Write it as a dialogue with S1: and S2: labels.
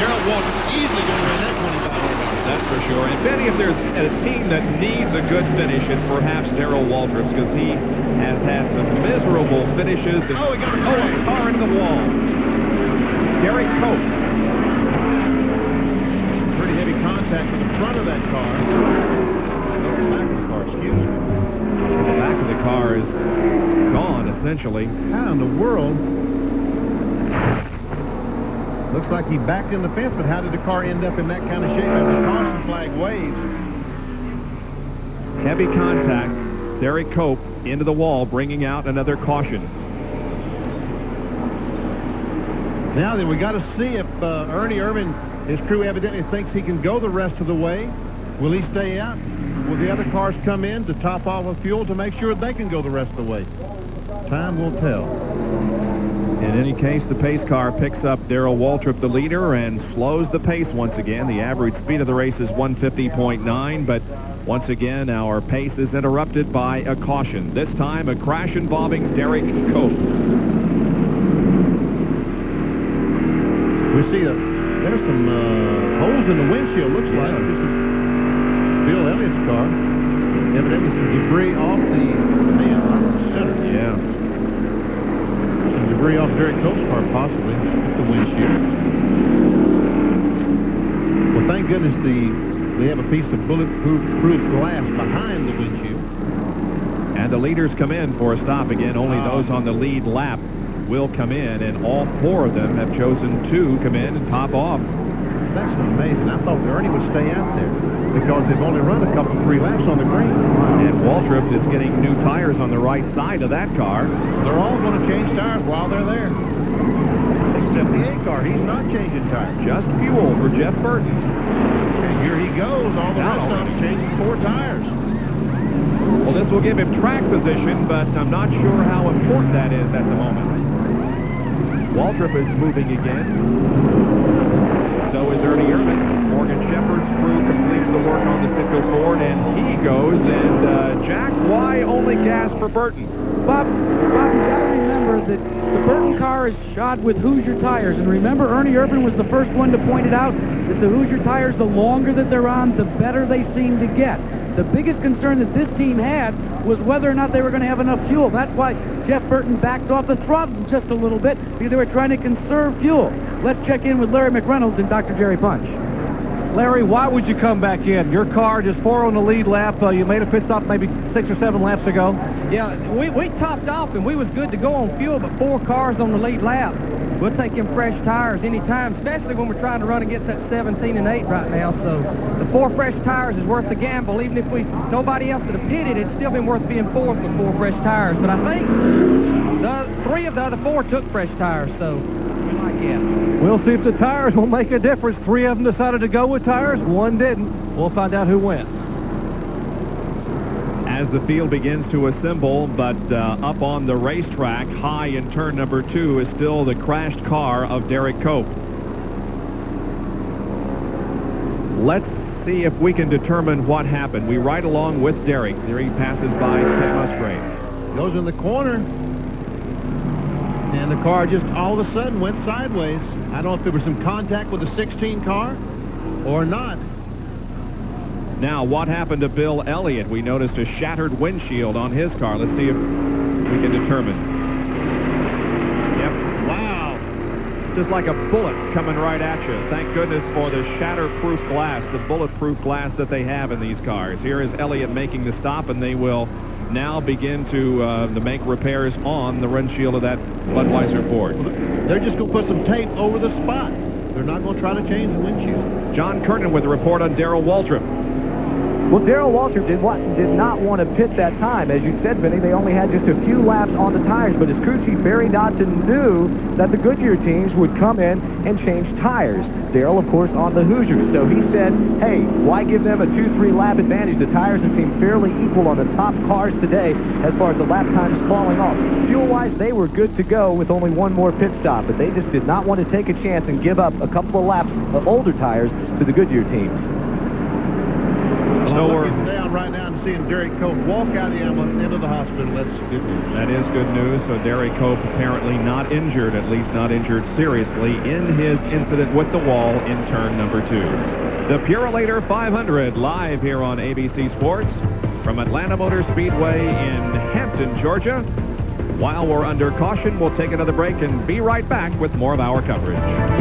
S1: Darrell Waltrip easily going to win that $2,500.
S2: That's for sure. And Benny, if there's a team that needs a good finish, it's perhaps Darrell Waltrip's, because he has had some miserable finishes. And,
S1: he got
S2: a car into the wall. Derrike Cope.
S1: Pretty heavy contact to the front of that car. No, the back of the car, excuse me.
S2: The back of the car is gone, essentially.
S1: How in the world? Looks like he backed in the fence, but how did the car end up in that kind of shape as the caution flag waves?
S2: Heavy contact. Derrike Cope into the wall, bringing out another caution.
S1: Now then, we got to see if Ernie Irvin, his crew evidently thinks he can go the rest of the way. Will he stay out? Will the other cars come in to top off with fuel to make sure they can go the rest of the way? Time will tell.
S2: In any case, the pace car picks up Darrell Waltrip, the leader, and slows the pace once again. The average speed of the race is 150.9, but once again, our pace is interrupted by a caution. This time, a crash involving Derrike Cope.
S1: We see there's some holes in the windshield, looks like. This is Bill Elliott's car. Evidently some debris off the center.
S2: Yeah.
S1: Some debris off Derrike Cope's car, possibly, with the windshield. Well, thank goodness they have a piece of bulletproof glass behind the windshield.
S2: And the leaders come in for a stop again. Only those on the lead lap will come in, and all four of them have chosen to come in and top off.
S1: That's amazing. I thought Ernie would stay out there because they've only run a couple, 3 laps on the green.
S2: And Waltrip is getting new tires on the right side of that car.
S1: They're all going to change tires while they're there. Except the A car. He's not changing tires.
S2: Just fuel for Jeff Burton.
S1: And here he goes. All the rest of them changing 4 tires.
S2: Well, this will give him track position, but I'm not sure how important that is at the moment. Waltrip is moving again. So is Ernie Irvin. Morgan Shepherd's crew completes the work on the Citgo Ford, and he goes. And Jack, why only gas for Burton?
S3: Bob, you got to remember that the Burton car is shod with Hoosier tires. And remember, Ernie Irvin was the first one to point it out that the Hoosier tires, the longer that they're on, the better they seem to get. The biggest concern that this team had was whether or not they were going to have enough fuel. That's why Jeff Burton backed off the throttle just a little bit, because they were trying to conserve fuel. Let's check in with Larry McReynolds and Dr. Jerry Punch.
S4: Larry, why would you come back in? Your car just 4 on the lead lap. You made a pit stop maybe 6 or 7 laps ago.
S5: Yeah, we topped off and we was good to go on fuel, but 4 cars on the lead lap. We'll take them fresh tires anytime, especially when we're trying to run against that 17 and 8 right now. So the 4 fresh tires is worth the gamble. Even if nobody else would have pitted, it's still been worth being 4th with 4 fresh tires. But I think 3 of the other 4 took fresh tires, so we like it.
S4: We'll see if the tires will make a difference. 3 of them decided to go with tires, 1 didn't. We'll find out who went.
S2: As the field begins to assemble, but up on the racetrack, high in turn number 2, is still the crashed car of Derrike Cope. Let's see if we can determine what happened. We ride along with Derrike. There he passes by Ted Musgrave.
S1: Goes in the corner, and the car just all of a sudden went sideways. I don't know if there was some contact with the 16 car or not.
S2: Now, what happened to Bill Elliott? We noticed a shattered windshield on his car. Let's see if we can determine. Yep. Wow. Just like a bullet coming right at you. Thank goodness for the shatterproof glass, the bulletproof glass that they have in these cars. Here is Elliott making the stop, and they will now begin to make repairs on the windshield of that Budweiser Ford.
S1: They're just going to put some tape over the spot. They're not going to try to change the windshield.
S2: John Kernan with a report on Darrell Waltrip.
S6: Well, Darrell Waltrip did not want to pit that time. As you said, Vinny, they only had just a few laps on the tires, but his crew chief, Barry Dodson, knew that the Goodyear teams would come in and change tires. Darrell, of course, on the Hoosiers. So he said, hey, why give them a 2-3 lap advantage? The tires have seemed fairly equal on the top cars today as far as the lap times falling off. Fuel-wise, they were good to go with only 1 more pit stop, but they just did not want to take a chance and give up a couple of laps of older tires to the Goodyear teams.
S2: So So
S1: I'm
S2: we're
S1: looking down right now and seeing Derrike Cope walk out of the ambulance into the hospital. That's good news.
S2: That is good news. So Derrike Cope apparently not injured, at least not injured seriously, in his incident with the wall in turn number 2. The Purolator 500 live here on ABC Sports from Atlanta Motor Speedway in Hampton, Georgia. While we're under caution, we'll take another break and be right back with more of our coverage.